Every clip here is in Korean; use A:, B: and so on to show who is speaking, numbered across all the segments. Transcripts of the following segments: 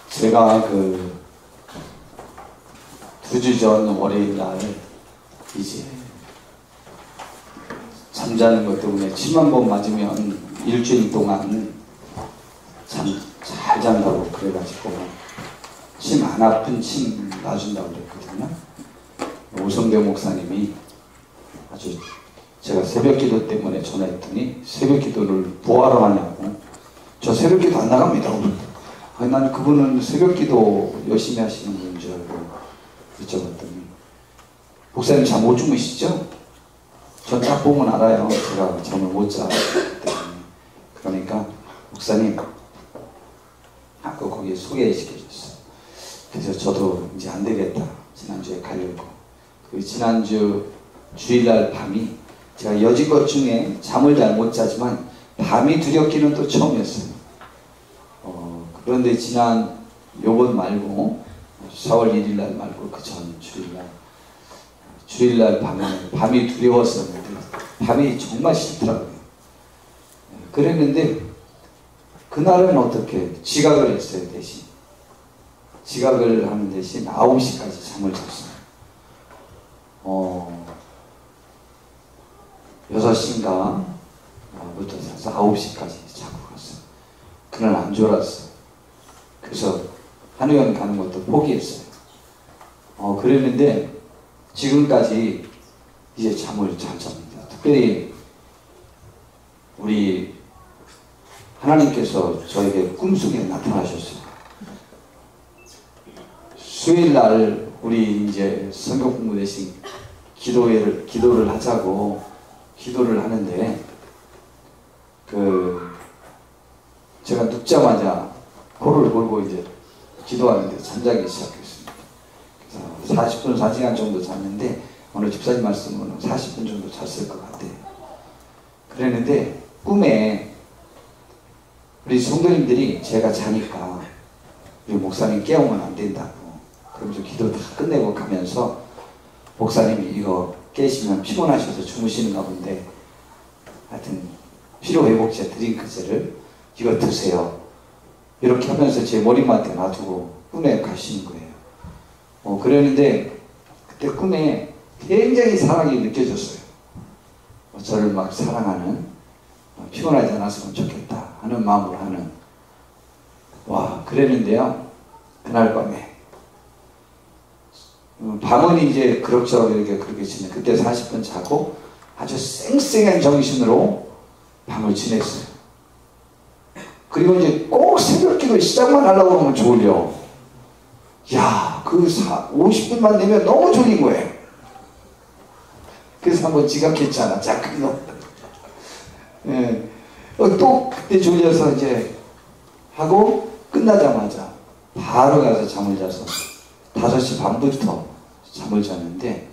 A: 제가 그 2주 전 월요일 날 이제 잠자는 것 때문에 침 한 번 맞으면 일주일 동안 참 잘 잔다고 그래가지고 침 안 아픈 침 놔준다고 그랬거든요. 오성대 목사님이 아주 제가 새벽 기도 때문에 전화했더니 새벽 기도를 뭐하러 하냐고. 저 새벽 기도 안 나갑니다. 아니, 난 그분은 새벽 기도 열심히 하시는 분인 줄 알고 여쭤봤더니 목사님 잠 못 주무시죠? 전 딱 보면 알아요. 제가 잠을 못 자기 때문에. 그러니까 목사님 하고 거기에 소개시켜줬어요. 그래서 저도 이제 안 되겠다. 지난주에 가려고. 그 지난주 주일날 밤이 제가 여지껏 중에 잠을 잘 못 자지만 밤이 두렵기는 또 처음이었어요. 그런데 요번 말고 4월 1일날 말고 그 전 주일날 밤이 두려웠었는데 밤이 정말 싫더라고요. 그랬는데 그날은 어떻게 지각을 했어요. 대신 지각을 하는 대신 9시까지 잠을 잤어요. 6시인가 부터 자서 9시까지 자고 갔어요. 그날 안 졸았어요. 그래서 한의원 가는 것도 포기했어요. 그랬는데 지금까지 이제 잠을 잘 잡니다. 특별히 우리 하나님께서 저에게 꿈속에 나타나셨어요. 수요일날 우리 이제 성경 공부 대신 기도를 하자고 기도를 하는데 제가 눕자마자 코를 골고 이제 기도하는데 잠자기 시작했습니다. 그래서 40분, 4시간 정도 잤는데 오늘 집사님 말씀으로는 40분 정도 잤을 것 같아요. 그랬는데 꿈에 우리 성도님들이 제가 자니까 우리 목사님 깨우면 안 된다고 그러면서 기도 다 끝내고 가면서 목사님이 이거 깨시면 피곤하셔서 주무시는가 본데 하여튼 피로회복제 드링크제를 이거 드세요. 이렇게 하면서 제 머리맡에 놔두고 꿈에 가시는 거예요. 그랬는데 그때 꿈에 굉장히 사랑이 느껴졌어요. 저를 막 사랑하는 피곤하지 않았으면 좋겠다 하는 마음으로 하는 그랬는데요. 그날 밤에 밤은 이제 그럭저럭 이렇게 그렇게 지내 그때 40분 자고 아주 쌩쌩한 정신으로 밤을 지냈어요. 그리고 이제 꼭 새벽기도 시작만 하려고 그러면 졸려. 그 50분만 되면 너무 졸린 거예요. 그래서 한번 지각했잖아. 또 그때 졸려서 이제 하고 끝나자마자 바로 가서 잠을 자서 5시 반부터 잠을 잤는데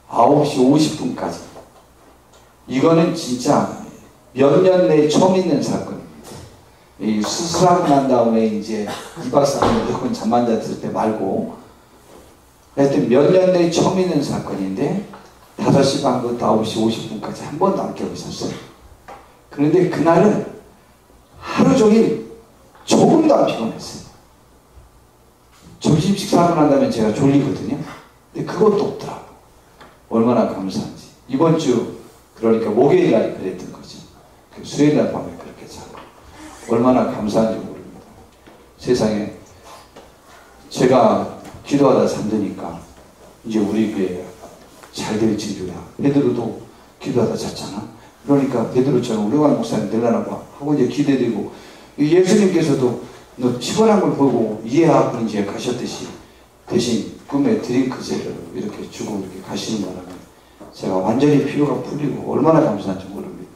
A: 9시 50분까지 이거는 진짜 몇 년 내에 처음 있는 사건입니다. 이 수술하고 난 다음에 이제 2박 3일 무조건 잠만 잤을 때 말고 하여튼 몇 년 내에 처음 있는 사건인데 5시 반부터 9시 50분까지 한 번도 안 깨고 있었어요. 그런데 그날은 하루 종일 조금도 안 피곤했어요. 점심 식사하고 난 다음에 제가 졸리거든요. 근데 그것도 없더라고. 얼마나 감사한지. 이번 주 그러니까 목요일 날이 그랬던 거죠. 수요일 날 밤에 그렇게 자고 얼마나 감사한지 모릅니다. 세상에 제가 기도하다 잠드니까 이제 우리 교회 잘 될 진주야. 베드로도 기도하다 잤잖아. 그러니까 베드로처럼 우리관 목사님 되려나봐 하고 이제 기대되고 예수님께서도 너 피곤한 걸 보고 이해하고 이제 가셨듯이 대신 꿈에 드링크제를 이렇게 주고 이렇게 가시는 바람에 제가 완전히 피로가 풀리고 얼마나 감사한지 모릅니다.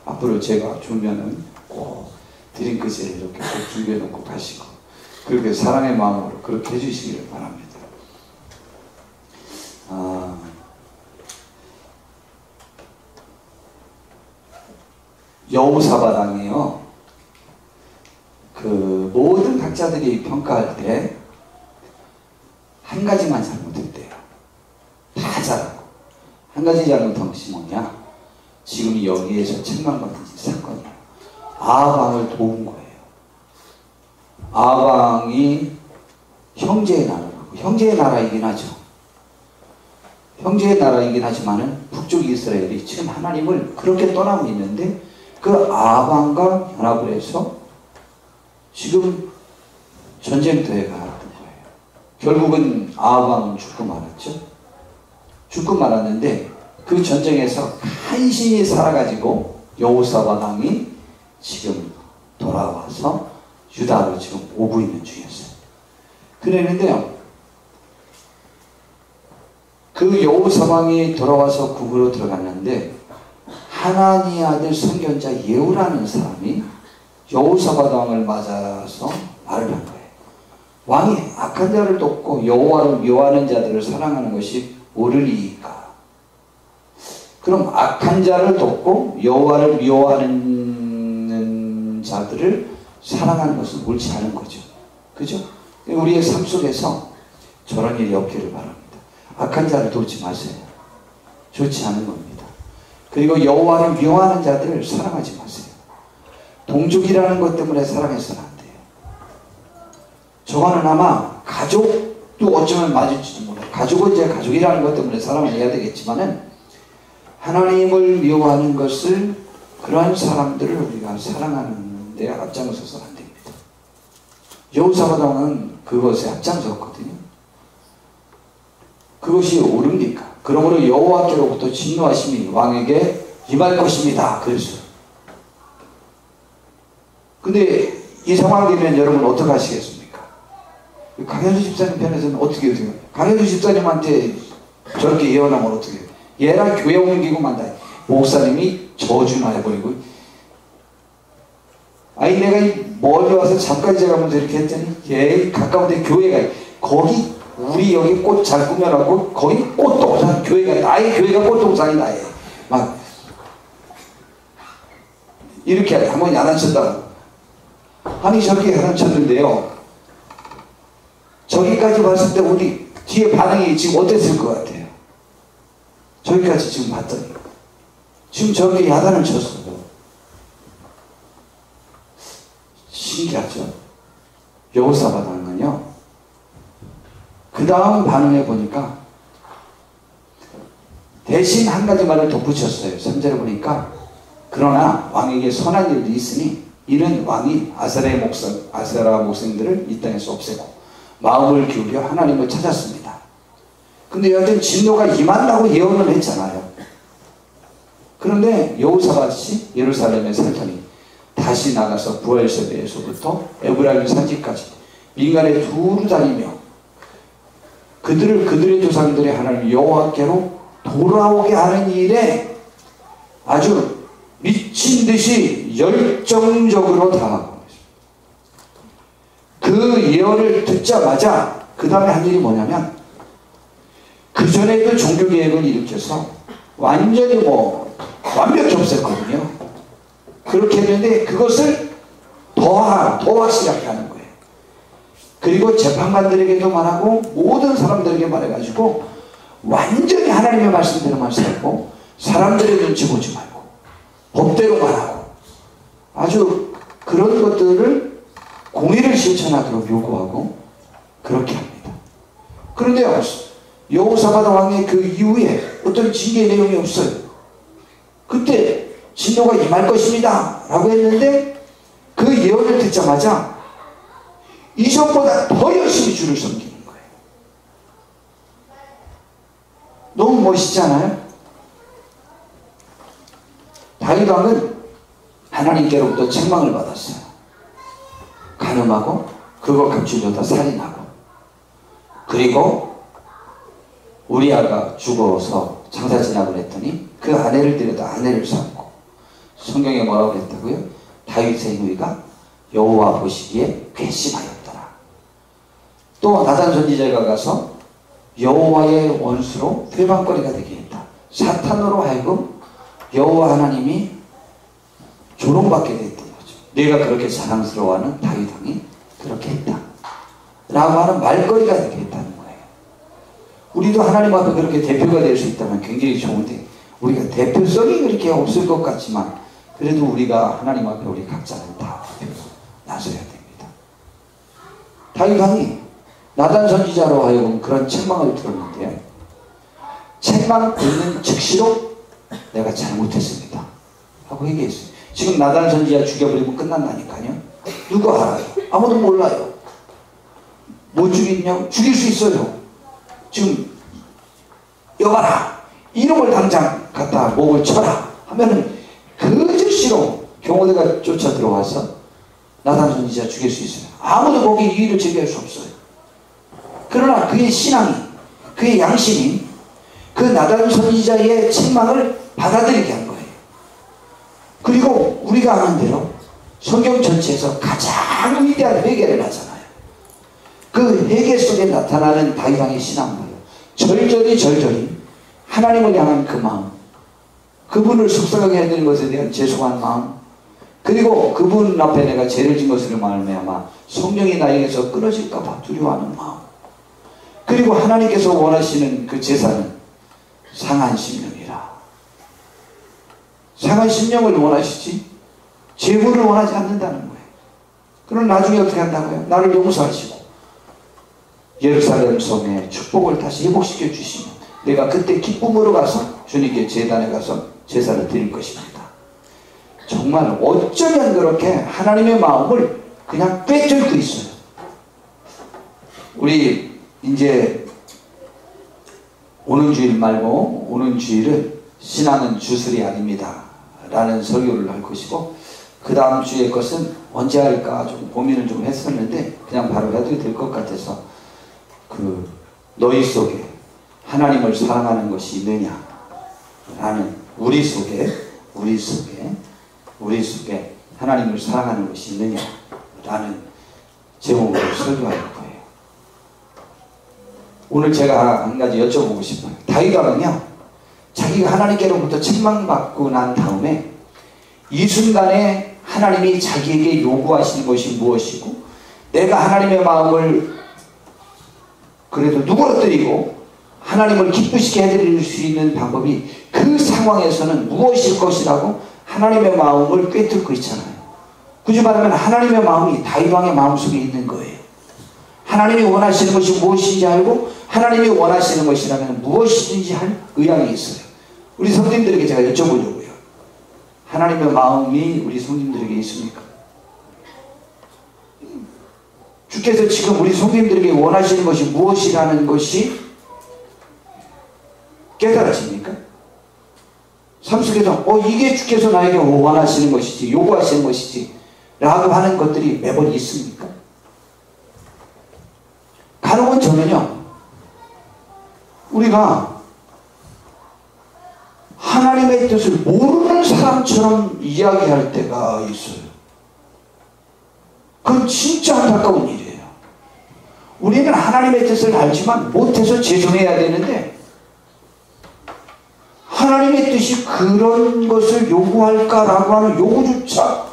A: 앞으로 제가 주면은 꼭 드링크제를 이렇게 꼭 준비해 놓고 가시고 그렇게 사랑의 마음으로 그렇게 해주시기를 바랍니다. 여우사바당이요. 모든 학자들이 평가할 때 한 가지만 잘못했대요. 다 잘하고 한 가지 잘못한 것이 뭐냐? 지금 여기에서 책망받은 사건이에요. 아방을 도운 거예요. 아방이 형제의 나라라고. 형제의 나라이긴 하죠. 형제의 나라이긴 하지만은 북쪽 이스라엘이 지금 하나님을 그렇게 떠나고 있는데 그 아방과 연합을 해서 지금 전쟁터에 갔던 거예요. 결국은 아방은 죽고 말았죠. 죽고 말았는데 그 전쟁에서 간신히 살아가지고 여호사밧 왕이 지금 돌아와서 유다로 지금 오고 있는 중이었어요. 그랬는데요, 그 여호사밧 왕이 돌아와서 국으로 들어갔는데 하나니 아들 선견자 예후라는 사람이 여호사밧 왕을 맞아서 말을 한 거예요. 왕이 악한 자를 돕고 여호와를 미워하는 자들을 사랑하는 것이 옳으리이까? 그럼 악한 자를 돕고 여호와를 미워하는 자들을 사랑하는 것은 옳지 않은 거죠. 그죠? 우리의 삶 속에서 저런 일이 없기를 바랍니다. 악한 자를 돕지 마세요. 좋지 않은 겁니다. 그리고 여호와를 미워하는 자들을 사랑하지 마세요. 동족이라는 것 때문에 사랑해서는 안 돼요. 저거는 아마 가족도 어쩌면 맞을지도 몰라요. 가족은 이제 가족이라는 것 때문에 사랑을 해야 되겠지만은 하나님을 미워하는 것을, 그러한 사람들을 우리가 사랑하는 데 앞장서서는 안 됩니다. 여호사밧 왕은 그것에 앞장섰거든요. 그것이 옳습니까? 그러므로 여호와께로부터 진노하심이 왕에게 임할 것입니다. 그랬어요. 근데 이 상황이 되면 여러분 어떻게 하시겠습니까? 강현수 집사님 편에서는 어떻게 해요? 강현수 집사님한테 저렇게 예언하면 어떻게 해요? 얘랑 교회 옮기고 만다. 목사님이 저주나 해버리고. 아니 내가 멀리 와서 잠깐이제 가면서 이렇게 했더니 얘 가까운 데 교회가 거기 우리 여기 꽃 잘 꾸며놨고 거기 꽃동산 교회가 나의 교회가 꽃동산이다. 막 이렇게 한번 야단쳤다고. 아니 저렇게 야단쳤는데요, 저기까지 봤을 때 우리 뒤에 반응이 지금 어땠을 것 같아요? 저기까지 지금 봤더니 지금 저렇게 야단을 쳤어요. 신기하죠? 여호사밧 왕은요, 그 다음 반응해 보니까 대신 한 가지 말을 덧붙였어요. 3절에 보니까 그러나 왕에게 선한 일도 있으니 이는 왕이 아세라 목생들을 이 땅에서 없애고 마음을 기울여 하나님을 찾았습니다. 근데 여하튼 진노가 임한다고 예언을 했잖아요. 그런데 여호사밧이 예루살렘에 살더니 다시 나가서 부엘세바에서부터 에브라임 산지까지 민간에 두루 다니며 그들의 조상들의 하나님 여호와께로 돌아오게 하는 일에 아주 미친 듯이 열정적으로 당하고 있습니다. 그 예언을 듣자마자 그 다음에 한 일이 뭐냐면, 그 전에도 종교개혁을 일으켜서 완전히 완벽히 없앴거든요. 그렇게 했는데 그것을 더 확실하게 하는 거예요. 그리고 재판관들에게도 말하고 모든 사람들에게 말해가지고 완전히 하나님의 말씀대로만 살고 사람들의 눈치 보지 말고 법대로만 하고 아주 그런 것들을 공의를 실천하도록 요구하고 그렇게 합니다. 그런데 여호사밧 왕의 그 이후에 어떤 징계 내용이 없어요. 그때 진노가 임할 것입니다 라고 했는데 그 예언을 듣자마자 이전보다 더 열심히 주를 섬기는 거예요. 너무 멋있지 않아요? 다윗 왕은 하나님께로부터 책망을 받았어요. 간음하고 그거 감추려다 살인하고, 그리고 우리아가 죽어서 장사진학을 했더니 그 아내를 데려다 아내를 삼고, 성경에 뭐라고 했다고요? 다윗의 누이가 여호와 보시기에 괘씸하였더라. 또 나단 선지자가 가서 여호와의 원수로 회방거리가 되게 했다. 사탄으로 하여금 여호와 하나님이 조롱받게 됐던 거죠. 내가 그렇게 자랑스러워하는 다윗 왕이 그렇게 했다 라고 하는 말거리가 되게 했다는 거예요. 우리도 하나님 앞에 그렇게 대표가 될 수 있다면 굉장히 좋은데, 우리가 대표성이 그렇게 없을 것 같지만 그래도 우리가 하나님 앞에 우리 각자는 다 대표로 나서야 됩니다. 다윗왕이 나단 선지자로 하여금 그런 책망을 들었는데 책망 듣는 즉시로 내가 잘못했습니다 하고 얘기했어요. 지금 나단 선지자 죽여버리고 끝난다니까요. 누가 알아요? 아무도 몰라요. 뭐 죽이냐고? 죽일 수 있어요. 지금 여봐라, 이놈을 당장 갖다 목을 쳐라 하면은 그 즉시로 경호대가 쫓아 들어와서 나단 선지자 죽일 수 있어요. 아무도 거기 이의를 제기할 수 없어요. 그러나 그의 신앙이, 그의 양심이 그 나단 선지자의 책망을 받아들이게 한 거예요. 그리고 우리가 아는 대로 성경 전체에서 가장 위대한 회개를 하잖아요. 그 회개 속에 나타나는 다윗왕의 신앙이에요. 절절히 하나님을 향한 그 마음, 그분을 속상하게 해드린 것에 대한 죄송한 마음, 그리고 그분 앞에 내가 죄를 진 것으로 말미암아 성령이 나에게서 끊어질까 봐 두려워하는 마음, 그리고 하나님께서 원하시는 그 제사는 상한 심령이라. 상한 심령을 원하시지 제물을 원하지 않는다는 거예요. 그럼 나중에 어떻게 한다고요? 나를 용서하시고 예루살렘 성에 축복을 다시 회복시켜 주시면 내가 그때 기쁨으로 가서 주님께 제단에 가서 제사를 드릴 것입니다. 정말 어쩌면 그렇게 하나님의 마음을 그냥 빼앗고 있어요. 우리 이제 오는 주일 말고 오는 주일은 신앙은 주술이 아닙니다 라는 설교를 할 것이고, 그 다음 주의 것은 언제 할까 좀 고민을 좀 했었는데 그냥 바로 해도 될 것 같아서, 그 너희 속에 하나님을 사랑하는 것이 있느냐 라는, 우리 속에 하나님을 사랑하는 것이 있느냐 라는 제목으로 설교할 거예요. 오늘 제가 한 가지 여쭤보고 싶어요. 다윗왕은요, 자기가 하나님께로부터 책망받고 난 다음에 이 순간에 하나님이 자기에게 요구하시는 것이 무엇이고, 내가 하나님의 마음을 그래도 누그러뜨리고 하나님을 기쁘시게 해드릴 수 있는 방법이 그 상황에서는 무엇일 것이라고 하나님의 마음을 꿰뚫고 있잖아요. 굳이 말하면 하나님의 마음이 다윗왕의 마음속에 있는 거예요. 하나님이 원하시는 것이 무엇인지 알고 하나님이 원하시는 것이라면 무엇이든지 할 의향이 있어요. 우리 성도님들에게 제가 여쭤보려고요. 하나님의 마음이 우리 성도님들에게 있습니까? 주께서 지금 우리 성도님들에게 원하시는 것이 무엇이라는 것이 깨달아집니까? 삶 속에서 이게 주께서 나에게 원하시는 것이지, 요구하시는 것이지 라고 하는 것들이 매번 있습니까? 간혹은 저는요, 우리가 하나님의 뜻을 모르는 사람처럼 이야기할 때가 있어요. 그건 진짜 안타까운 일이에요. 우리는 하나님의 뜻을 알지만 못해서 죄송해야 되는데, 하나님의 뜻이 그런 것을 요구할까라고 하는 요구조차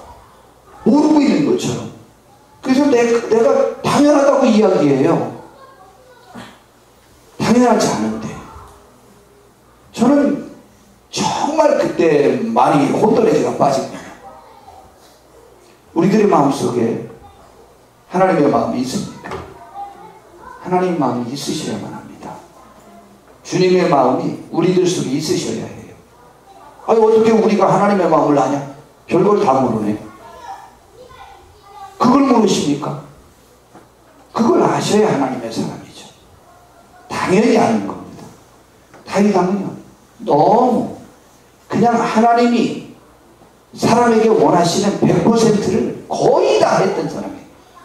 A: 모르고 있는 것처럼, 그래서 내가 당연하다고 이야기해요. 당연하지 않은데, 저는 정말 그때 많이 혼돈에 제가 빠집니다. 우리들의 마음속에 하나님의 마음이 있습니까? 하나님의 마음이 있으셔야만 합니다. 주님의 마음이 우리들 속에 있으셔야 해요. 아니, 어떻게 우리가 하나님의 마음을 아냐? 별걸 다 모르네. 그걸 모르십니까? 그걸 아셔야 하나님의 사람이죠. 당연히 아는 겁니다. 다윗왕은요, 너무 그냥 하나님이 사람에게 원하시는 100%를 거의 다 했던 사람이에요.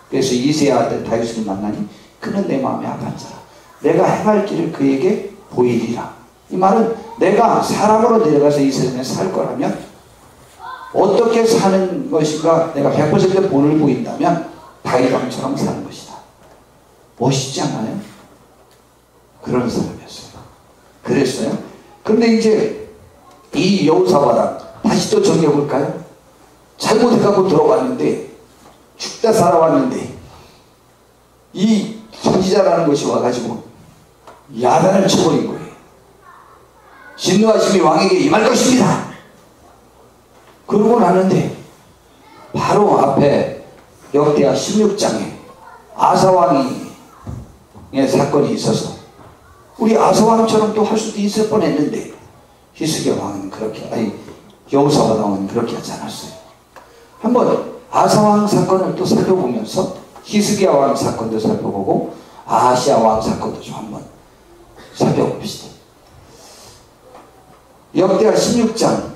A: 그래서 이새의 아들 다윗을 만나니 그는 내 마음에 악한 자라. 내가 행할 길을 그에게 보이리라. 이 말은 내가 사람으로 내려가서 이 세상에 살 거라면 어떻게 사는 것인가 내가 100% 본을 보인다면 다윗왕처럼 사는 것이다. 멋있지 않나요? 그런 사람이었어요. 그랬어요. 그런데 이제 이 여호사밧 다시 또 정리해볼까요? 잘못해갖고 들어갔는데, 죽다 살아왔는데 이 선지자라는 것이 와가지고 야단을 쳐버린 거예요. 진노하심이 왕에게 임할 것입니다. 그러고 나는데 바로 앞에 역대하 16장에 아사왕의 사건이 있어서 우리 아사왕처럼 또 할 수도 있을 뻔했는데 히스기야 왕은 그렇게, 아니 여호사밧 왕은 그렇게 하지 않았어요. 한번 아사왕 사건을 또 살펴보면서 히스기야 왕 사건도 살펴보고 아하시야 왕 사건도 좀 한번 살펴봅시다. 역대하 16장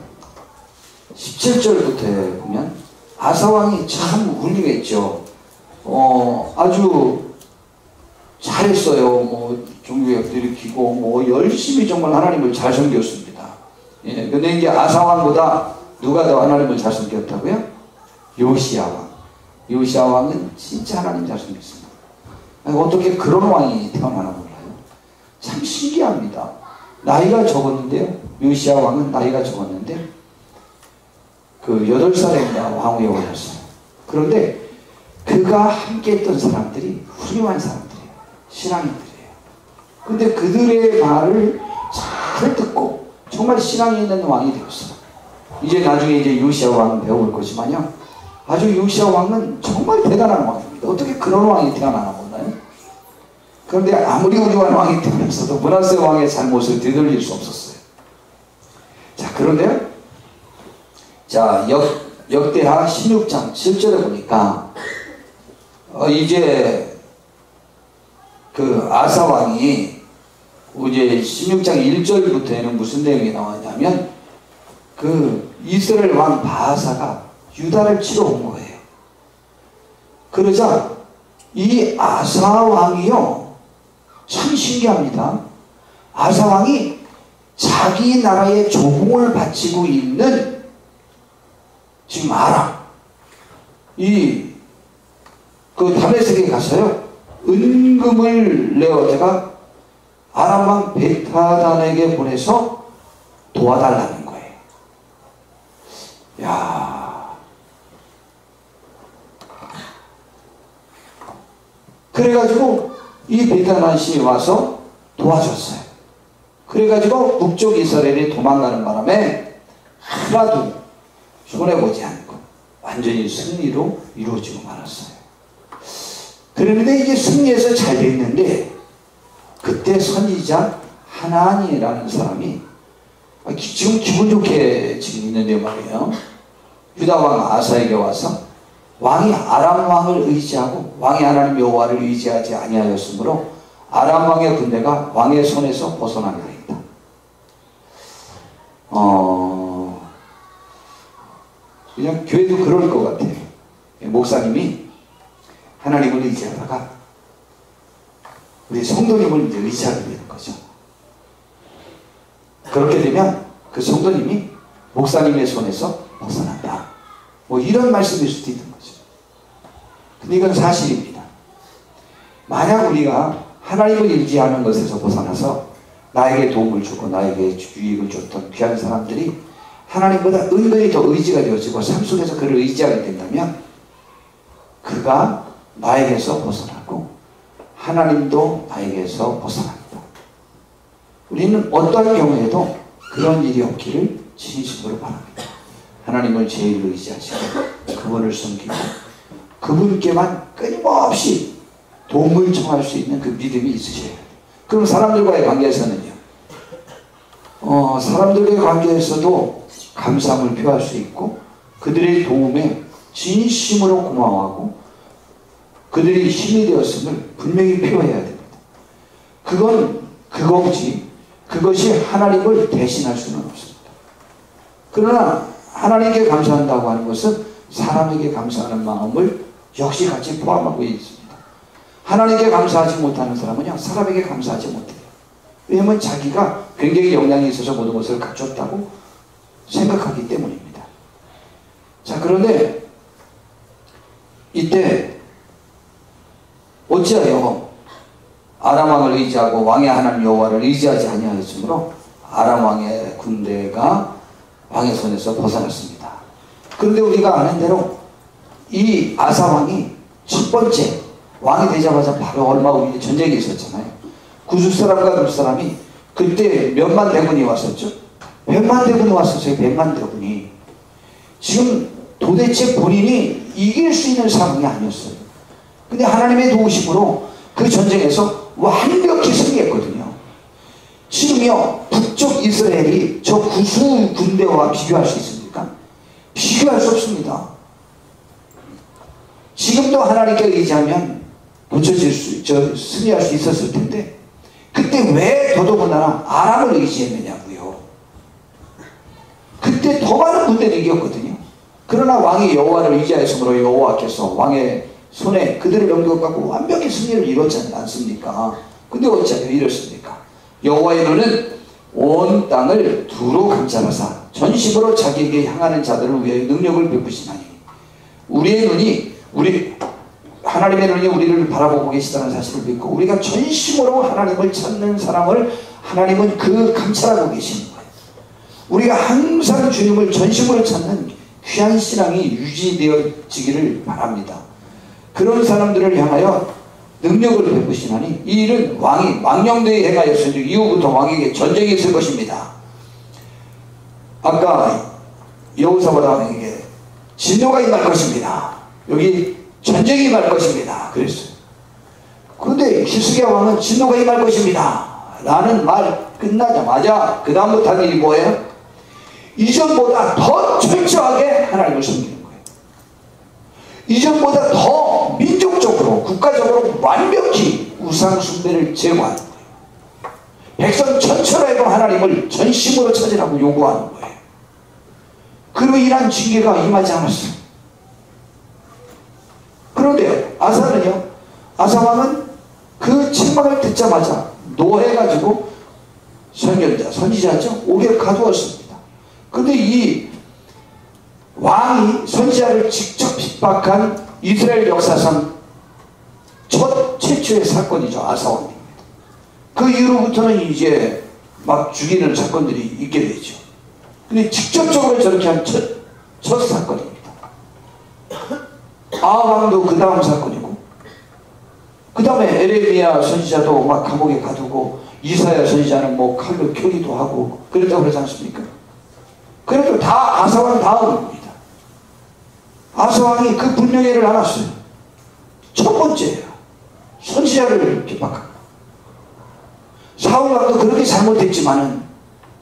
A: 17절부터 보면 아사왕이 참 훌륭했죠. 아주 잘했어요. 뭐 종교개혁도 일으키고 뭐 열심히 정말 하나님을 잘 섬겼습니다. 예, 근데 이제 아사왕보다 누가 더 하나님을 잘 섬겼다고요? 요시야 왕. 요시야 왕은 진짜 하나님 잘 섬겼습니다. 아니, 어떻게 그런 왕이 태어나나 몰라요. 참 신기합니다. 나이가 적었는데요. 요시야 왕은 나이가 적었는데 그 8살인가 왕위에 올랐어요. 그런데 그가 함께 했던 사람들이 훌륭한 사람들이에요. 신앙인들이에요. 근데 그들의 말을 잘 듣고 정말 신앙이 있는 왕이 되었어요. 이제 나중에 이제 요시야 왕 배울 것이만요. 아주 요시야 왕은 정말 대단한 왕입니다. 어떻게 그런 왕이 태어나나 몰라요. 그런데 아무리 훌륭한 왕이 되면서도 므낫세 왕의 잘못을 되돌릴 수 없었어요. 자, 그런데요. 자, 역대하 16장 7절에 보니까 이제 그 아사 왕이 이제 16장 1절부터에는 무슨 내용이 나왔냐면 그 이스라엘 왕 바하사가 유다를 치러 온 거예요. 그러자 이 아사 왕이요 참 신기합니다. 아사 왕이 자기 나라의 조공을 바치고 있는 지금 아람 그 다메섹에 가서요 은금을 내어다가 아람 왕 벳하단에게 보내서 도와달라는 거예요. 야, 그래가지고 이 벳하단이 와서 도와줬어요. 그래가지고 북쪽 이스라엘이 도망가는 바람에 하나도 손해보지 않고 완전히 승리로 이루어지고 말았어요. 그런데 이게 승리해서 잘 됐는데 그때 선지자 하나니라는 사람이 지금 기분 좋게 지금 있는데 말이에요. 유다 왕 아사에게 와서 왕이 아람 왕을 의지하고 왕이 하나님 여호와를 의지하지 아니하였으므로 아람 왕의 군대가 왕의 손에서 벗어나게 했다. 그냥 교회도 그럴 것 같아요. 목사님이 하나님을 의지하다가 우리 성도님을 이제 의지하게 되는 거죠. 그렇게 되면 그 성도님이 목사님의 손에서 벗어난다. 뭐 이런 말씀일 수도 있는 거죠. 근데 이건 사실입니다. 만약 우리가 하나님을 의지하는 것에서 벗어나서 나에게 도움을 주고 나에게 유익을 줬던 귀한 사람들이 하나님보다 은근히 더 의지가 되어지고 삶 속에서 그를 의지하게 된다면 그가 나에게서 벗어나고 하나님도 나에게서 벗어납니다. 우리는 어떠한 경우에도 그런 일이 없기를 진심으로 바랍니다. 하나님을 제일 의지하시고 그분을 섬기고 그분께만 끊임없이 도움을 청할 수 있는 그 믿음이 있으셔야 돼요. 그럼 사람들과의 관계에서는요. 사람들과의 관계에서도 감사함을 표할 수 있고 그들의 도움에 진심으로 고마워하고 그들이 힘이 되었음을 분명히 표해야 됩니다. 그건 그거지 그것이 하나님을 대신할 수는 없습니다. 그러나 하나님께 감사한다고 하는 것은 사람에게 감사하는 마음을 역시 같이 포함하고 있습니다. 하나님께 감사하지 못하는 사람은요 사람에게 감사하지 못해요. 왜냐하면 자기가 굉장히 영향이 있어서 모든 것을 갖췄다고 생각하기 때문입니다. 자, 그런데 이때 어찌하여 아람 왕을 의지하고 왕의 하나님 여호와를 의지하지 아니하였으므로 아람 왕의 군대가 왕의 손에서 벗어났습니다. 그런데 우리가 아는 대로 이 아사 왕이 첫 번째 왕이 되자마자 바로 얼마 후에 전쟁이 있었잖아요. 구스 사람과 lut 사람이 그때 몇만 대군이 왔었죠. 100만 대군이 왔었어요. 100만 대군이. 지금 도대체 본인이 이길 수 있는 상황이 아니었어요. 근데 하나님의 도우심으로 그 전쟁에서 완벽히 승리했거든요. 지금요 북쪽 이스라엘이 저 구수 군대와 비교할 수 있습니까? 비교할 수 없습니다. 지금도 하나님께 의지하면 고쳐질 승리할 수 있었을 텐데 그때 왜 더더군다나 아람을 의지했느냐고요. 그때 더 많은 군대를 이겼거든요. 그러나 왕이 여호와를 의지하였으므로 여호와께서 왕의 손에 그들을 넘겨갖고 완벽히 승리를 이뤘지 않습니까? 근데 어찌하여 이렇습니까? 여호와의 눈은 온 땅을 두루 감찰하사 전심으로 자기에게 향하는 자들을 위해 능력을 베푸시나니 하나님의 눈이 우리를 바라보고 계시다는 사실을 믿고 우리가 전심으로 하나님을 찾는 사람을 하나님은 그 감찰하고 계시는 거예요. 우리가 항상 주님을 전심으로 찾는 귀한 신앙이 유지되어지기를 바랍니다. 그런 사람들을 향하여 능력을 베푸시나니 이 일은 왕이 망령되이 행하였으니 이후부터 왕에게 전쟁이 있을 것입니다. 아까 여호사밧 왕에게 진노가 임할 것입니다. 여기 전쟁이 임할 것입니다. 그랬어요. 그런데 히스기야 왕은 진노가 임할 것입니다 라는 말 끝나자마자 그 다음부터 하는 일이 뭐예요? 이전보다 더 철저하게 하나님을 섬기는 거예요. 이전보다 더 민족적으로 국가적으로 완벽히 우상 숭배를 제거하는 거예요. 백성 전체로 하나님을 전심으로 찾으라고 요구하는 거예요. 그로 인한 징계가 임하지 않았어요. 그런데요 아사는요, 아사왕은 그 책망을 듣자마자 노해가지고 선지자죠, 옥에 가두었습니다. 그런데 이 왕이 선지자를 직접 핍박한 이스라엘 역사상 최초의 사건이죠. 아사왕입니다. 그 이후로부터는 이제 막 죽이는 사건들이 있게 되죠. 근데 직접적으로 저렇게 한 첫 사건입니다. 아왕도 그 다음 사건이고, 그 다음에 에레미야 선지자도 막 감옥에 가두고, 이사야 선지자는 뭐 칼로 켜기도 하고 그랬다고 그러지 않습니까? 그래도 다 아사왕 다음입니다. 아사왕이 그 분명해를 안았어요. 첫 번째예요. 선지자를 핍박하고. 사울왕도 그렇게 잘못했지만은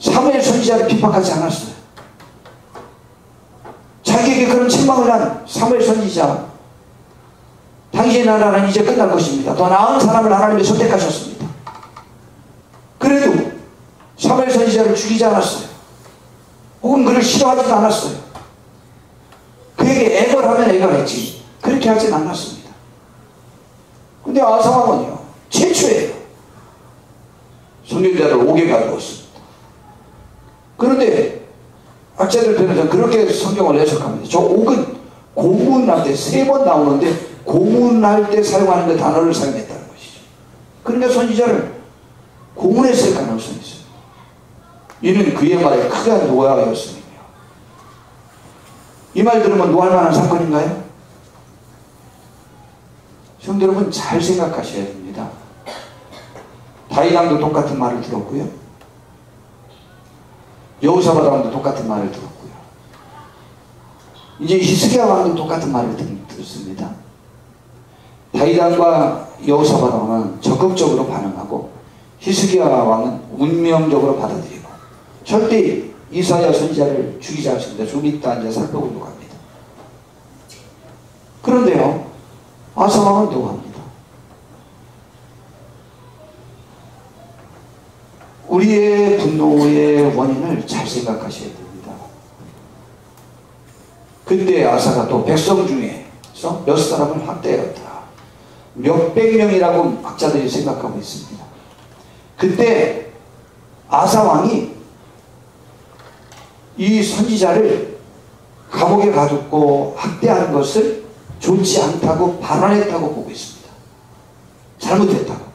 A: 사무엘 선지자를 핍박하지 않았어요. 자기에게 그런 책망을 한 사무엘 선지자, 당신의 나라는 이제 끝날 것입니다. 더 나은 사람을 하나님이 선택하셨습니다. 그래도 사무엘 선지자를 죽이지 않았어요. 혹은 그를 싫어하지도 않았어요. 그에게 애걸하면 애걸했지 그렇게 하진 않았습니다. 근데 아사왕은요 최초예요. 선지자를 옥에 가두었습니다. 그런데 학자들 편에서는 그렇게 성경을 해석합니다. 저 옥은 고문할 때 3번 나오는데 고문할 때 사용하는 그 단어를 사용했다는 것이죠. 그러니까 선지자를 고문했을 가능성이 있어요. 이는 그의 말에 크게 노하였으며. 이 말 들으면 노할 만한 사건인가요? 성도 여러분 잘 생각하셔야 됩니다. 다윗왕도 똑같은 말을 들었고요. 여호사밧 왕도 똑같은 말을 들었고요. 이제 히스기야 왕도 똑같은 말을 들었습니다. 다윗왕과 여호사밧 왕은 적극적으로 반응하고 히스기야 왕은 운명적으로 받아들이고 절대 이사야 선지자를 죽이지 않습니다. 좀 이따 이제 살펴보려고 합니다. 그런데요 아사 왕은 노합니다. 우리의 분노의 원인을 잘 생각하셔야 됩니다. 그때 아사가 또 백성 중에서 몇 사람을 학대하였다. 몇백 명이라고 학자들이 생각하고 있습니다. 그때 아사 왕이 이 선지자를 감옥에 가두고 학대한 것을 좋지 않다고 반환했다고 보고 있습니다. 잘못했다고.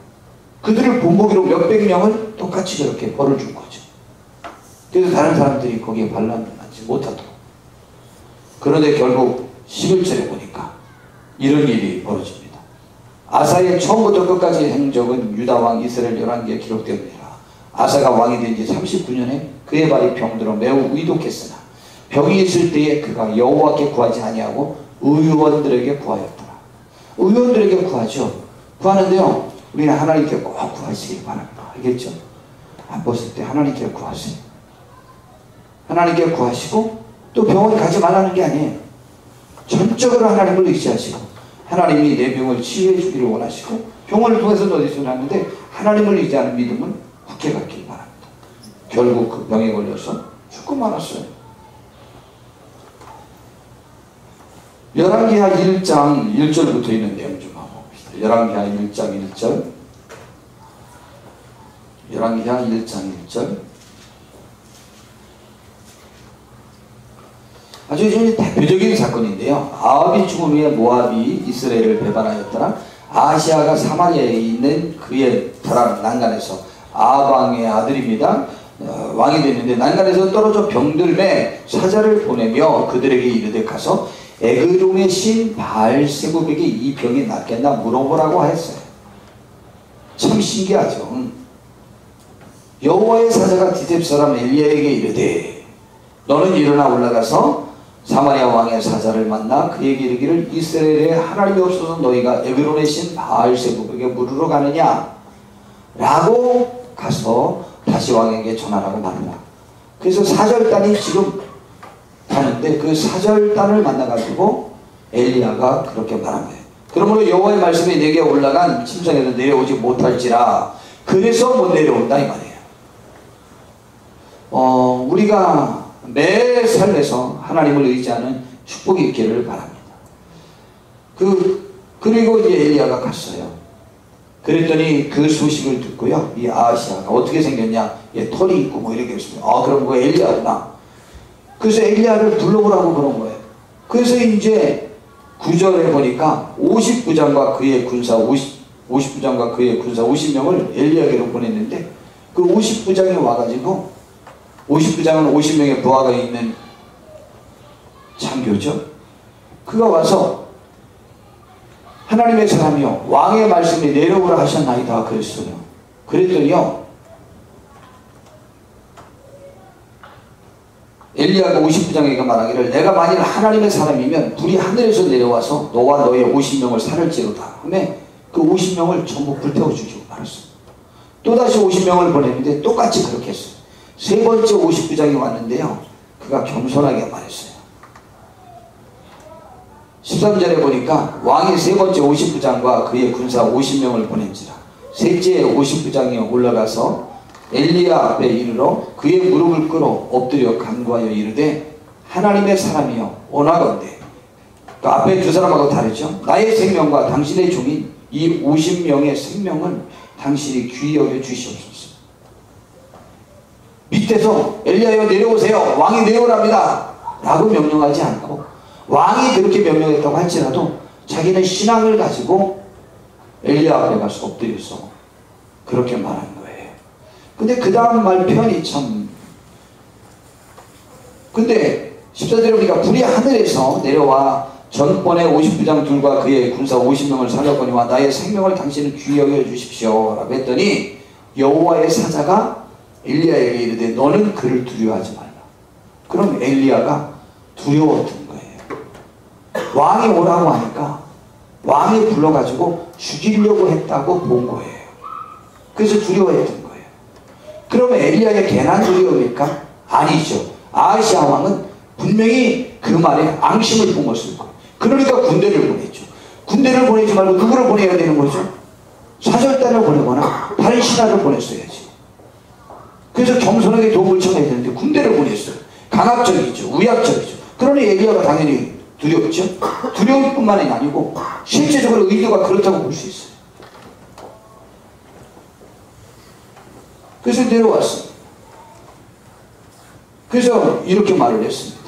A: 그들을 본보기로 몇백 명을 똑같이 저렇게 벌을 준 거죠. 그래서 다른 사람들이 거기에 반란하지 못하도록. 그런데 결국 11절에 보니까 이런 일이 벌어집니다. 아사의 처음부터 끝까지 행적은 유다왕 이스라엘 11개에 기록되었느니라. 아사가 왕이 된 지 39년에 그의 발이 병들어 매우 의독했으나 병이 있을 때에 그가 여호와께 구하지 아니하고 의원들에게 구하였더라. 의원들에게 구하죠. 구하는데요, 우리는 하나님께 꼭 구하시길 바랍니다. 알겠죠? 안 보실 때 하나님께 구하세요. 하나님께 구하시고, 또 병원 가지 말라는 게 아니에요. 전적으로 하나님을 의지하시고, 하나님이 내 병을 치유해 주기를 원하시고, 병원을 통해서 어디서 났는데 하나님을 의지하는 믿음은 굳게 갖길 바랍니다. 결국 그 병에 걸려서 죽고 말았어요. 열왕기하 1장 1절부터 있는 내용 좀 한번 봅시다. 열왕기하 1장 1절. 열왕기하 1장 1절. 아주 대표적인 사건인데요. 아합이 죽은 후에 모압이 이스라엘을 배반하였더라. 아하시아가 사마리아에 있는 그의 사람 난간에서 아합 왕의 아들입니다. 왕이 됐는데 난간에서 떨어져 병들매 사자를 보내며 그들에게 이르되 가서 에그론의 신 바알세부백이 이 병이 낫겠나 물어보라고 하였어요. 참 신기하죠. 여호와의 사자가 디셉 사람 엘리야에게 이르되 너는 일어나 올라가서 사마리아 왕의 사자를 만나 그에게 이르기를 이스라엘에 하나님이 없어서 너희가 에그론의 신 바알세부백에 물으러 가느냐 라고 가서 다시 왕에게 전하라고 말하라. 그래서 사절단이 지금 가는데 그 사절단을 만나가지고 엘리야가 그렇게 말한 거예요. 그러므로 여호와의 말씀이 내게 올라간 침상에서 내려오지 못할지라. 그래서 못 내려온다 이 말이에요. 우리가 매 삶에서 하나님을 의지하는 축복이 있기를 바랍니다. 그리고 이제 엘리야가 갔어요. 그랬더니 그 소식을 듣고요, 이 아하시아가 어떻게 생겼냐, 얘 털이 있고 뭐 이렇게 했습니다. 그럼 그거 엘리야구나. 그래서 엘리야를 불러오라고 그런 거예요. 그래서 이제 9절에 보니까 50부장과 그의 군사 50명을 엘리야에게로 보냈는데, 그 50부장이 와가지고, 50부장은 50명의 부하가 있는 장교죠. 그가 와서 하나님의 사람이요 왕의 말씀이 내려오라 하셨나이다 그랬어요. 그랬더니요, 엘리야가 50부장에게 말하기를 내가 만일 하나님의 사람이면 불이 하늘에서 내려와서 너와 너의 50명을 살을지로다 하며 그 50명을 전부 불태워 주시고 말았어요. 또다시 50명을 보냈는데 똑같이 그렇게 했어요. 세 번째 50부장이 왔는데요, 그가 겸손하게 말했어요. 13절에 보니까 왕이 세 번째 50부장과 그의 군사 50명을 보낸지라. 셋째 50부장이 올라가서 엘리야 앞에 이르러 그의 무릎을 꿇어 엎드려 간구하여 이르되 하나님의 사람이여 원하건대. 그 앞에 두 사람하고 다르죠. 나의 생명과 당신의 종인 이 50명의 생명을 당신이 귀히 여겨 주시옵소서. 밑에서 엘리야여 내려오세요, 왕이 내려오랍니다 라고 명령하지 않고, 왕이 그렇게 명령했다고 할지라도 자기는 신앙을 가지고 엘리야 앞에 가서 엎드려서 그렇게 말한 거예요. 근데 그 다음 말 표현이 참, 근데 14절에 보니까 불이 하늘에서 내려와 전번에 50부장 둘과 그의 군사 50명을 살렸거니와 나의 생명을 당신은 귀히 여겨 주십시오 라고 했더니 여호와의 사자가 엘리야에게 이르되 너는 그를 두려워하지 말라. 그럼 엘리야가 두려웠던 거예요. 왕이 오라고 하니까 왕이 불러가지고 죽이려고 했다고 본 거예요. 그래서 두려워했던 거예요. 그러면 엘리야의 괜한 두려움일까? 아니죠. 아하시아 왕은 분명히 그 말에 앙심을 품었을 거예요. 그러니까 군대를 보냈죠. 군대를 보내지 말고 누구를 보내야 되는 거죠? 사절단을 보내거나 다른 신하를 보냈어야지. 그래서 겸손하게 도움을 청해야 되는데 군대를 보냈어요. 강압적이죠. 위압적이죠. 그러니 엘리야가 당연히 두렵죠. 두려울 뿐만이 아니고 실제적으로 의도가 그렇다고 볼 수 있어요. 그래서 내려왔어요. 그래서 이렇게 말을 했습니다.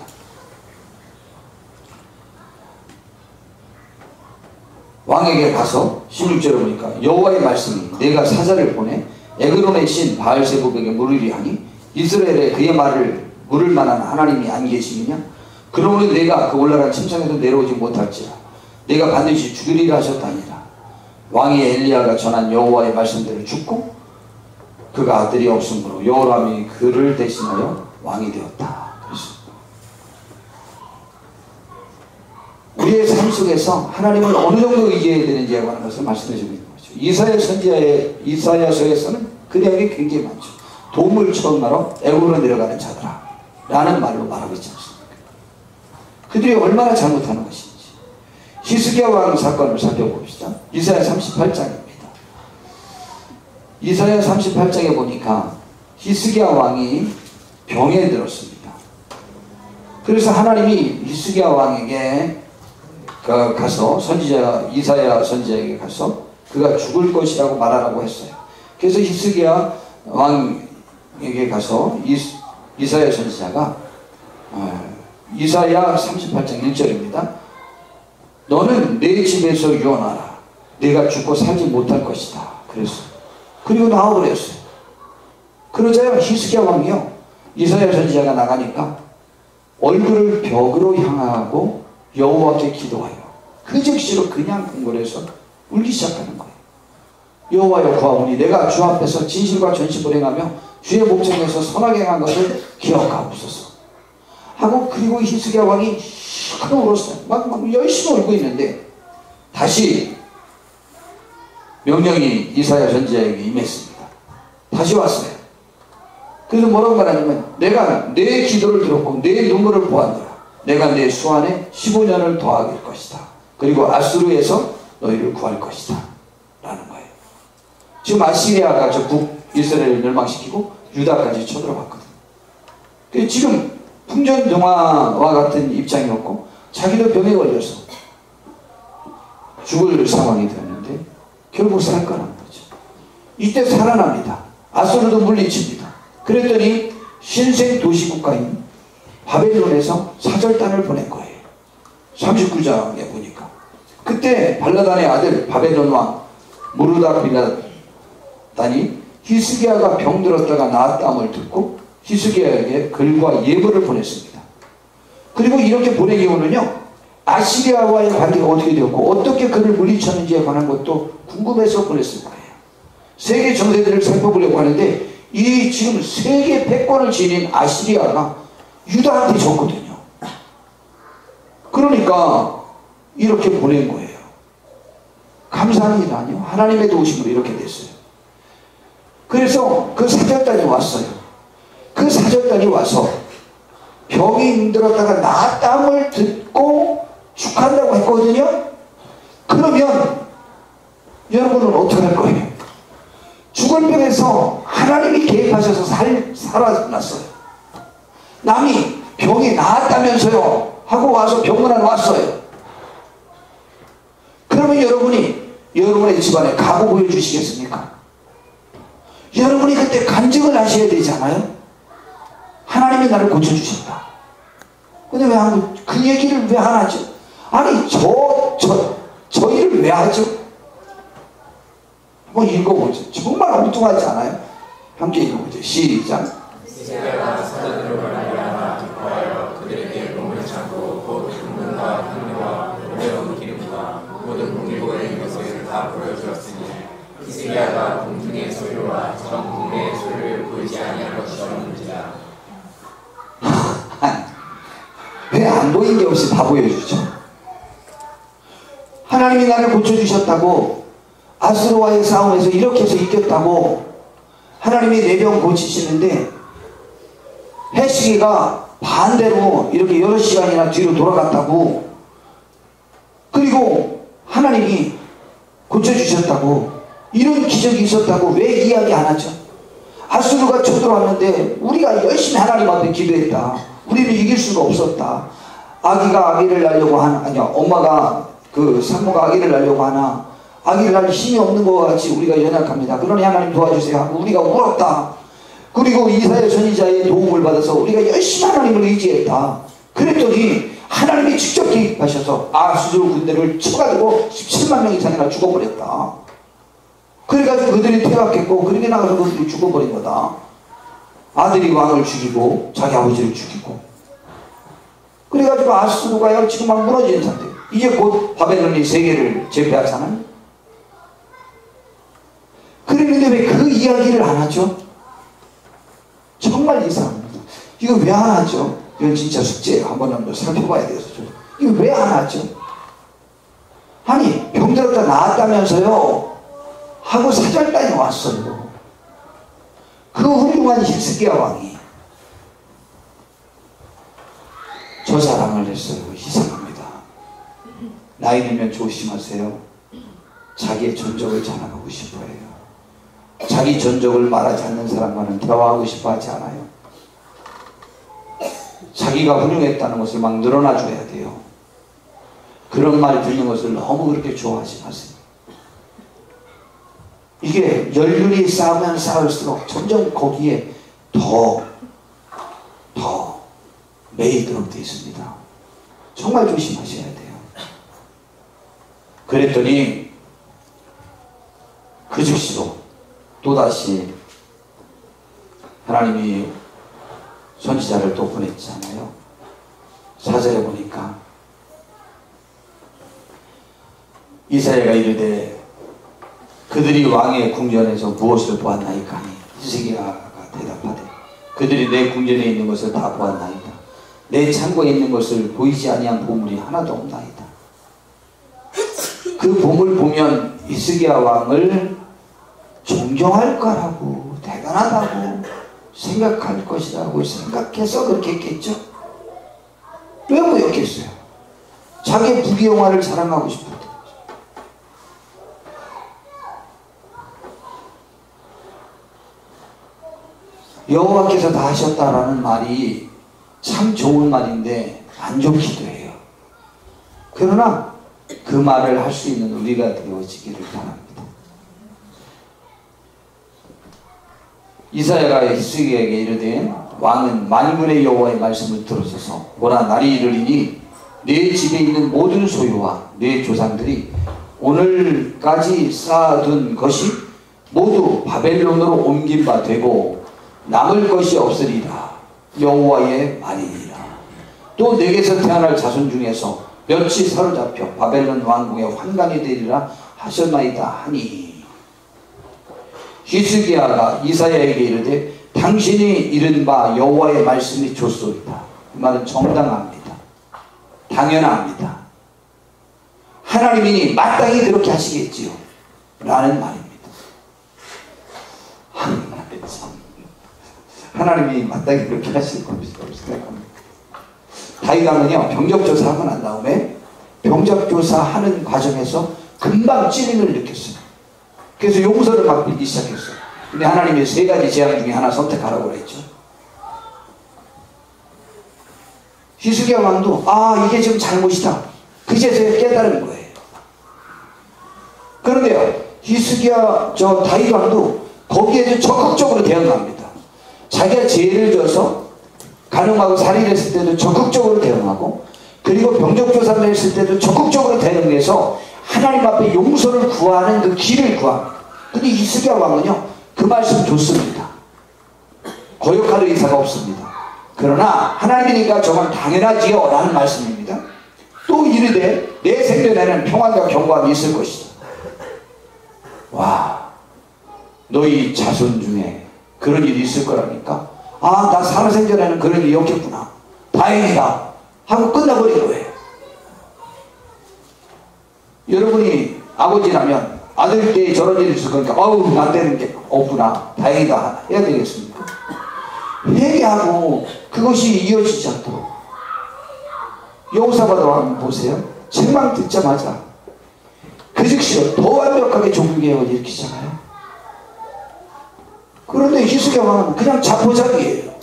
A: 왕에게 가서 16절에 보니까 여호와의 말씀이 내가 사자를 보내 에그론의 신 바알세부백에 물으리 하니 이스라엘에 그의 말을 물을 만한 하나님이 안 계시느냐? 그러므로 내가 그 올라간 침상에서 내려오지 못할지라 내가 반드시 죽이리라 하셨다니라. 왕이 엘리야가 전한 여호와의 말씀대로 죽고 그가 아들이 없으므로 여호람이 그를 대신하여 왕이 되었다. 우리의 삶 속에서 하나님을 어느 정도 의지해야 되는지에 관한 것을 말씀해 주고 있는 거죠. 이사야 선지자의 이사야서에서는 그 내용이 굉장히 많죠. 도움을 청하러 애굽으로 내려가는 자들아 라는 말로 말하고 있지 않습니까? 그들이 얼마나 잘못하는 것인지. 히스기야 왕 사건을 살펴봅시다. 이사야 38장입니다. 이사야 38장에 보니까 히스기야 왕이 병에 들었습니다. 그래서 하나님이 히스기야 왕에게 가서 선지자 이사야 선지자에게 가서 그가 죽을 것이라고 말하라고 했어요. 그래서 히스기야 왕에게 가서 이사야 선지자가 이사야 38장 1절입니다. 너는 내 집에서 유언하라. 내가 죽고 살지 못할 것이다. 그리고 나와버렸어요. 그러자 히스기야 왕이요, 이사야 선지자가 나가니까 얼굴을 벽으로 향하고 여호와께 기도하여 그 즉시로 그냥 궁궐에서 울기 시작하는 거예요. 여호와여 구하오니 내가 주 앞에서 진실과 전심을 행하며 주의 목전에서 선하게 행한 것을 기억하옵소서 하고, 그리고 히스기야 왕이 시큰 울었어요. 막 열심히 울고 있는데 다시 명령이 이사야 선지자에게 임했습니다. 다시 왔어요. 그래서 뭐라고 말하냐면, 내가 내 기도를 들었고 내 눈물을 보았노라. 내가 내 수완에 15년을 더하길 것이다. 그리고 아수르에서 너희를 구할 것이다 라는 거예요. 지금 아시리아가 저 북이스라엘을 멸망시키고 유다까지 쳐들어갔거든요. 지금 풍전등화와 같은 입장이었고 자기도 병에 걸려서 죽을 상황이 되었는데 결국 살 거란 거죠. 이때 살아납니다. 아수르도 물리칩니다. 그랬더니 신생 도시국가인 바벨론에서 사절단을 보낸 거예요. 39장에 보니까 그때 발라단의 아들 바벨론 왕 무르다빌라단이 히스기야가 병들었다가 나았다함을 듣고 히스기야에게 글과 예벌을 보냈습니다. 그리고 이렇게 보낸 이유는요, 아시리아와의 관계가 어떻게 되었고 어떻게 그를 물리쳤는지에 관한 것도 궁금해서 보냈을 거예요. 세계 정세들을 살펴보려고 하는데 이 지금 세계 패권을 지닌 아시리아가 유다한테 졌거든요. 그러니까 이렇게 보낸 거예요. 감사한 일 아니요? 하나님의 도우심으로 이렇게 됐어요. 그래서 그 사절단이 왔어요. 그 사절단이 와서 병이 힘들었다가 나았다함을 듣고 축한다고 했거든요. 그러면 여러분은 어떻게 할 거예요? 죽을 병에서 하나님이 개입하셔서 살아났어요. 남이 병이 나았다면서요 하고 와서 병문안 왔어요. 그러면 여러분이 여러분의 집안에 가구 보여주시겠습니까? 여러분이 그때 간증을 하셔야 되잖아요. 하나님이 나를 고쳐주셨다. 근데 왜 그 얘기를 왜 안 하죠? 아니 저 일을 왜 하죠? 한번 읽어보죠. 정말 엉뚱하지 않아요? 함께 읽어보죠. 시작.
B: 히스기야가 사자들을 말미암아 기뻐하여 그들에게 몸을 잡고 곧 금문과 향료와 오래온 기름과 모든 공일고의 것을 다 보여주었으니 히스기야가 공중의 소리와 전 국내의 소리를 보이지 아니할 것이 없는지라.
A: 왜 안 보인 게 없이 다 보여주죠? 하나님이 나를 고쳐주셨다고, 아수르와의 싸움에서 이렇게 해서 이겼다고 하나님이 내 병 고치시는데 해시기가 반대로 이렇게 여러 시간이나 뒤로 돌아갔다고, 그리고 하나님이 고쳐주셨다고, 이런 기적이 있었다고 왜 이야기 안 하죠? 아수르가 쳐들어왔는데 우리가 열심히 하나님 앞에 기도했다. 우리는 이길 수가 없었다. 아기가 아기를 낳으려고 하나, 아니야, 엄마가 산모가 아기를 낳으려고 하나 아기를 낳을 힘이 없는 것 같이 우리가 연약합니다. 그러니 하나님 도와주세요 하고 우리가 울었다. 그리고 이사야 선지자의 도움을 받아서 우리가 열심히 하나님을 의지했다. 그랬더니 하나님이 직접 개입하셔서 아수르 군대를 쳐가지고 17만 명 이상이나 죽어버렸다. 그래가지고 그들이 퇴각했고 그렇게 나가서 그들이 죽어버린 거다. 아들이 왕을 죽이고 자기 아버지를 죽이고, 그래가지고 아수르가 지금 막 무너진 상태. 이제 곧 바벨론이 세계를 제패하잖아요. 그랬는데 왜 그 이야기를 안 하죠? 정말 이상합니다. 이거 왜 안 하죠? 이건 진짜 숙제예요. 한번 살펴봐야 돼서. 이거 왜 안 하죠? 아니 병들었다 나았다면서요 하고 사절단이 왔어요. 그 훌륭한 히스기야 왕이 저 자랑을 했어요. 이상합니다. 나이 들면 조심하세요. 자기의 전적을 자랑하고 싶어 해요. 자기 전적을 말하지 않는 사람과는 대화하고 싶어 하지 않아요. 자기가 훌륭했다는 것을 막 늘어나 줘야 돼요. 그런 말 듣는 것을 너무 그렇게 좋아하지 마세요. 이게 연륜이 쌓으면 쌓을수록 점점 거기에 더 매이도록 되어 있습니다. 정말 조심하셔야 돼요. 그랬더니 그 즉시로 또다시 하나님이 선지자를 또 보냈잖아요. 4절에 보니까 이사야가 이르되 그들이 왕의 궁전에서 무엇을 보았나이까 하니 히스기야가 대답하되 그들이 내 궁전에 있는 것을 다 보았나이다. 내 창고에 있는 것을 보이지 아니한 보물이 하나도 없나이다. 그 보물 보면 히스기야 왕을 존경할 거라고 대단하다고 생각할 것이라고 생각해서 그렇게 했겠죠. 왜 그랬겠어요? 자기의 부귀영화를 자랑하고 싶었던 거죠. 여호와께서 다 하셨다라는 말이 참 좋은 말인데 안 좋기도 해요. 그러나 그 말을 할 수 있는 우리가 되어지기를 바랍니다. 이사야가 히스기야에게 이르되 왕은 만군의 여호와의 말씀을 들으소서. 보라, 날이 이르리니 내 집에 있는 모든 소유와 내 조상들이 오늘까지 쌓아둔 것이 모두 바벨론으로 옮긴 바 되고 남을 것이 없으리라. 여호와의 말이니라. 또 내게서 태어날 자손 중에서 몇이 사로잡혀 바벨론 왕궁의 환관이 되리라 하셨나이다 하니 히스기야가 이사야에게 이르되 당신이 이른 바 여호와의 말씀이 좋소이다. 이 말은 정당합니다. 당연합니다. 하나님이니 마땅히 그렇게 하시겠지요 라는 말입니다. 하나님이 마땅히 그렇게 하실 것이라고 생각합니다. 다윗 왕은요 병적조사하고 난 다음에 병적조사하는 과정에서 금방 찔림을 느꼈어요. 그래서 용서를 막 빌기 시작했어요. 근데 하나님이 세 가지 재앙 중에 하나 선택하라고 그랬죠. 히스기야 왕도 이게 지금 잘못이다 그제서야 깨달은 거예요. 그런데요 히스기야 다윗 왕도 거기에 적극적으로 대응합니다. 자기가 죄를 져서 간음하고 살인을 했을 때도 적극적으로 대응하고, 그리고 병적조사를 했을 때도 적극적으로 대응해서 하나님 앞에 용서를 구하는 그 길을 구합니다. 근데 히스기야 왕은요 그 말씀 좋습니다. 거역할 의사가 없습니다. 그러나 하나님이니까 저건 당연하지요 라는 말씀입니다. 또 이르되 내 생전에는 평안과 경고함이 있을 것이다. 와, 너희 자손 중에 그런 일이 있을 거라니까. 나 살아생전에는 그런 일이 없겠구나, 다행이다 하고 끝나버린 거예요. 여러분이 아버지라면 아들 때 저런 일이 있을 거니까 안 되는 게 없구나, 다행이다 해야 되겠습니까? 회개하고 그것이 이어지지 않도록. 여호사밧 왕 보세요. 책망 듣자마자 그 즉시로 더 완벽하게 종교개혁을 일으키잖아요. 그런데 히스기야 왕은 그냥 자포자기예요.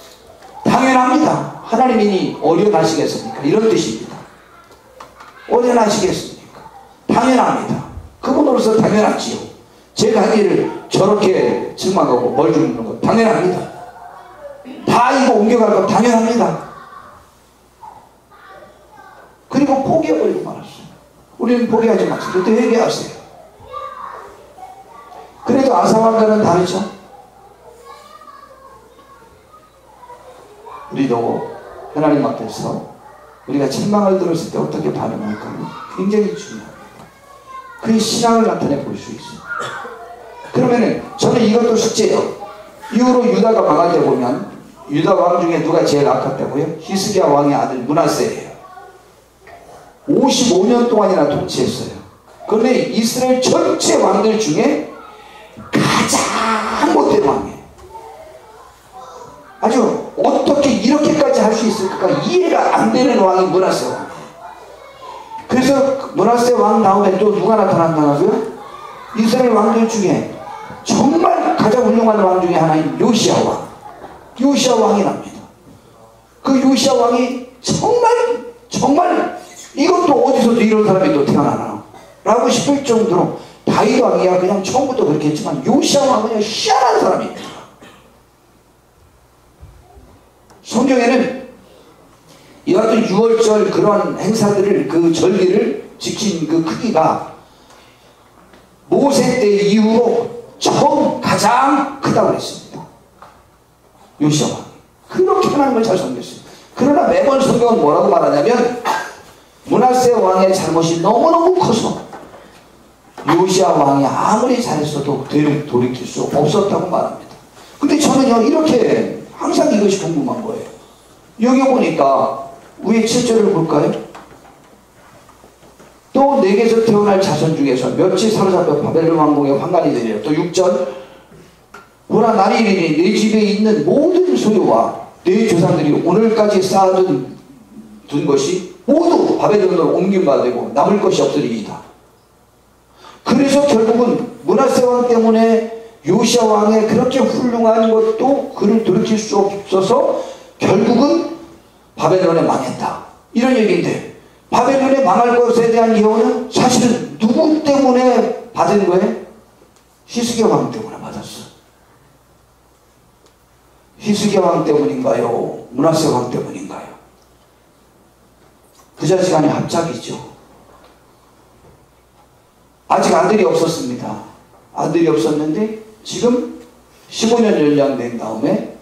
A: 당연합니다. 하나님이니 어련하시겠습니까? 이런 뜻입니다. 어련하시겠습니까? 당연합니다. 그분으로서 당연하지요. 제가 한 일을 저렇게 책망하고 벌 주는 거 당연합니다. 다 이거 옮겨갈 거 당연합니다. 그리고 포기해버리고 말았어요. 우리는 포기하지 마세요. 그때 회개하세요. 그래도 아사왕과는 다르죠. 우리도 하나님 앞에서 우리가 책망을 들었을 때 어떻게 반응할까는 굉장히 중요합니다. 그의 신앙을 나타내 볼 수 있습니다. 그러면은 저는 이것도 숙제예요. 이후로 유다가 망할 때 보면 유다 왕 중에 누가 제일 악했다고요? 히스기야 왕의 아들 므낫세예요. 55년 동안이나 통치했어요. 그런데 이스라엘 전체 왕들 중에 가장 못된 왕이에요. 아주 어떻게 이렇게까지 할 수 있을까 이해가 안 되는 왕이 므낫세 왕. 그래서 므낫세 왕 다음에 또 누가 나타난다고요? 이스라엘 왕들 중에 정말 가장 훌륭한 왕 중에 하나인 요시야 왕. 요시야 왕이 납니다. 그 요시야 왕이 정말 이것도 어디서도 이런 사람이 또 태어나나 라고 싶을 정도로, 다윗 왕이야 그냥 처음부터 그렇게 했지만 요시야 왕은 그냥 희한한 사람입니다. 성경에는 이 같은 6월절 그런 행사들을, 그 절기를 지킨 그 크기가 모세 때 이후로 처음 가장 크다고 그랬습니다. 요시야 왕 그렇게 하나님을 잘 섬겼어요. 그러나 매번 성경은 뭐라고 말하냐면 므낫세 왕의 잘못이 너무너무 커서 요시야 왕이 아무리 잘했어도 돌이킬 수 없었다고 말합니다. 근데 저는요 이렇게 항상 이것이 궁금한 거예요. 여기 보니까 위에 7절을 볼까요? 또 내게서 태어날 자손 중에서 몇이 사로잡혀 바벨론 왕궁에 환관이 되리라. 또 6절 보라 날이 이르니 내 집에 있는 모든 소유와 내 조상들이 오늘까지 쌓아둔 것이 모두 바벨론으로 옮김받아 되고 남을 것이 없으리이다. 그래서 결국은 므낫세 왕 때문에 요시야 왕의 그렇게 훌륭한 것도 그를 돌이킬 수 없어서 결국은 바벨론에 망했다. 이런 얘기인데, 바벨론에 망할 것에 대한 예언은 사실은 누구 때문에 받은 거예요? 히스기야 왕 때문에 받았어. 히스기야 왕 때문인가요? 므낫세 왕 때문인가요? 부자지간의 합작이죠. 아직 아들이 없었습니다. 아들이 없었는데 지금 15년 연장된 다음에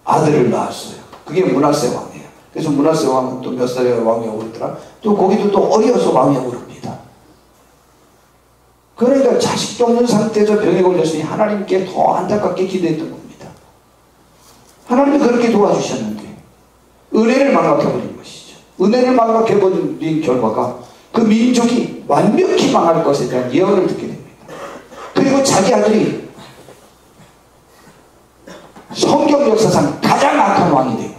A: 아들을 낳았어요. 그게 므낫세 왕이에요. 그래서 므낫세 왕은 또 몇 살에 왕위에 오르더라? 또 거기도 또 어려서 왕위에 오릅니다. 그러니까 자식도 없는 상태에서 병에 걸렸으니 하나님께 더 안타깝게 기도했던 겁니다. 하나님이 그렇게 도와주셨는데 은혜를 망각해버린 것이죠. 은혜를 망각해버린 결과가 그 민족이 완벽히 망할 것에 대한 예언을 듣게 됩니다. 그리고 자기 아들이 성경 역사상 가장 악한 왕이 되고,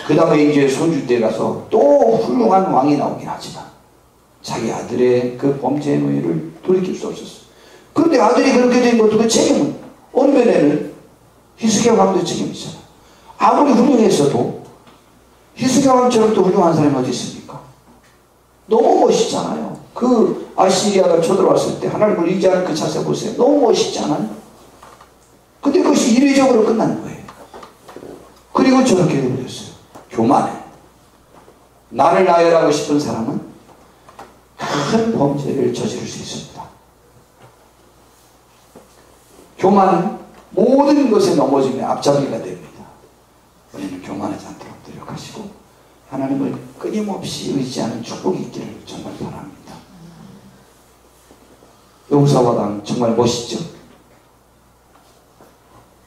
A: 그 다음에 이제 손주 때 가서 또 훌륭한 왕이 나오긴 하지만 자기 아들의 그 범죄의 노예를 돌이킬 수 없었어요. 그런데 아들이 그렇게 된 것도 그 책임은 어느 면에는 히스기야 왕도 책임이잖아요. 아무리 훌륭했어도 히스기야 왕처럼 또 훌륭한 사람이 어디 있습니까? 너무 멋있잖아요. 그 아시리아가 쳐들어왔을 때 하나님을 의지하는 그 자세 보세요. 너무 멋있잖아요. 근데 그것이 이례적으로 끝난 거예요. 그리고 저렇게 되버렸어요. 교만해. 나를 나열하고 싶은 사람은 큰 범죄를 저지를 수 있습니다. 교만은 모든 것에 넘어지면 앞잡이가 됩니다. 우리는 교만하지 않도록 노력하시고 하나님을 끊임없이 의지하는 축복이 있기를 정말 바랍니다. 용서와당 정말 멋있죠?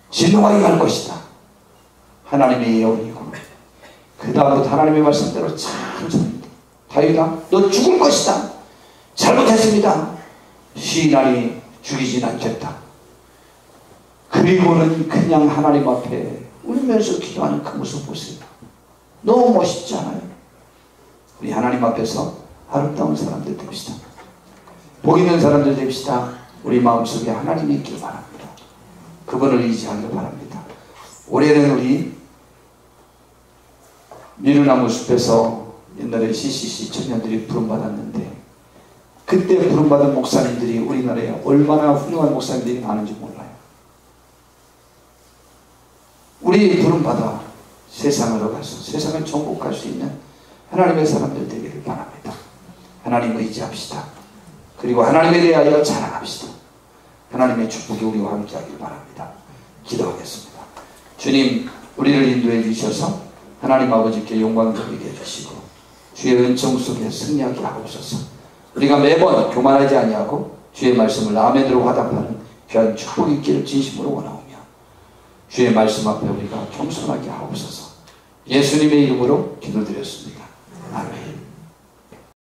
A: 진노하게 갈 것이다. 하나님의 예언이고, 그 다음부터 하나님의 말씀대로 참 잘합니다. 다윗아 너 죽을 것이다. 잘못했습니다. 시인하니 죽이진 않겠다. 그리고는 그냥 하나님 앞에 울면서 기도하는 그 모습 보세요. 너무 멋있지 않아요? 우리 하나님 앞에서 아름다운 사람들 됩시다. 복 있는 사람들 됩시다. 우리 마음속에 하나님이 있길 바랍니다. 그분을 의지하길 바랍니다. 올해는 우리 미루나무 숲에서 옛날에 CCC 청년들이 부름받았는데, 그때 부름받은 목사님들이 우리나라에 얼마나 훌륭한 목사님들이 많은지 몰라요. 우리 부름받아 세상으로 가서 세상을 정복할 수 있는 하나님의 사람들 되기를 바랍니다. 하나님 의지합시다. 그리고 하나님에 대하여 자랑합시다. 하나님의 축복이 우리와 함께 하길 바랍니다. 기도하겠습니다. 주님, 우리를 인도해 주셔서 하나님 아버지께 영광 돌리게 해주시고 주의 은총 속에 승리하게 하옵소서. 우리가 매번 교만하지 아니하고 주의 말씀을 아멘으로 화답하는 귀한 축복이 있기를 진심으로 원하오며 주의 말씀 앞에 우리가 겸손하게 하옵소서. 예수님의 이름으로 기도드렸습니다. 아멘.